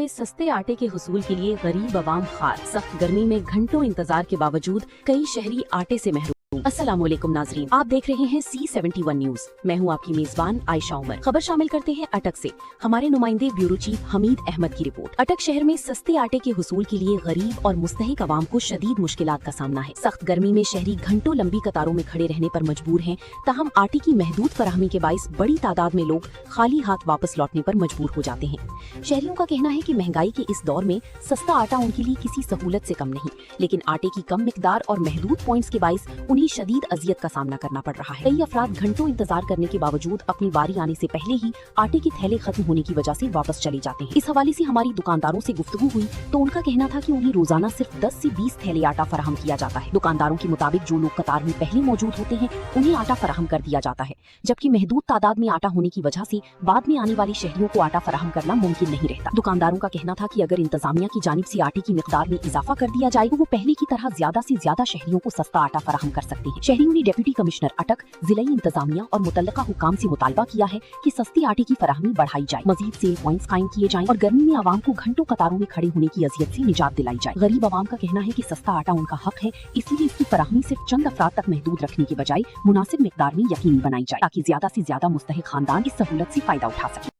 में सस्ते आटे के हुसूल के लिए गरीब आवाम खार। सख्त गर्मी में घंटों इंतजार के बावजूद कई शहरी आटे से महरूम। अस्सलामुअलैकुम नाजरीन, आप देख रहे हैं C71 न्यूज। मैं हूं आपकी मेजबान आयशा उमर। खबर शामिल करते हैं अटक से। हमारे नुमाइंदे ब्यूरो चीफ हमीद अहमद की रिपोर्ट। अटक शहर में सस्ते आटे के हुसूल के लिए गरीब और मुस्तहिक आवाम को शदीद मुश्किलात का सामना है। सख्त गर्मी में शहरी घंटों लंबी कतारों में खड़े रहने पर मजबूर हैं। ताहम आटे की महदूद फराहमी के बाइस बड़ी तादाद में लोग खाली हाथ वापस लौटने पर मजबूर हो जाते हैं। शहरियों का कहना है कि महंगाई के इस दौर में सस्ता आटा उनके लिए किसी सहूलत से कम नहीं, लेकिन आटे की कम मिकदार और महदूद पॉइंट्स के बाइस उन्हें शदीद अजियत का सामना करना पड़ रहा है। कई अफराद घंटों इंतजार करने के बावजूद अपनी बारी आने से पहले ही आटे के थैले खत्म होने की वजह से वापस चले जाते हैं। इस हवाले से हमारी दुकानदारों से गुफ्तगू हुई तो उनका कहना था कि उन्हें रोजाना सिर्फ 10 से 20 थैले आटा फराहम किया जाता है। दुकानदारों के मुताबिक जो लोग कतार में पहले मौजूद होते हैं उन्हें आटा फराहम कर दिया जाता है, जबकि महदूद तादाद में आटा होने की वजह से बाद में आने वाले शहरियों को आटा फराहम करना मुमकिन नहीं रहता। दुकानदारों का कहना था कि अगर इंतजामिया की जानिब से आटे की मिकदार में इजाफा कर दिया जाए तो वो पहले की तरह ज्यादा से ज्यादा शहरियों को सस्ता आटा फराहम कर सकते हैं। शहरियों ने डिप्टी कमिश्नर अटक, जिला इंतजामिया और मुतल्लका हुकाम से मुतालबा किया है कि सस्ती आटे की फराहमी बढ़ाई जाए, मजीद सेल पॉइंट्स कायम किए जाएं और गर्मी में आवाम को घंटों कतारों में खड़े होने की अजियत से निजात दिलाई जाए। गरीब आवाम का कहना है कि सस्ता आटा उनका हक है, इसलिए इसकी फराहमी सिर्फ चंद अफराद तक महदूद रखने के बजाय मुनासिब मिकदार में यकीनी बनाई जाए ताकि ज्यादा से ज्यादा मुस्तहिक खानदान इस सहूलत से फायदा उठा सके।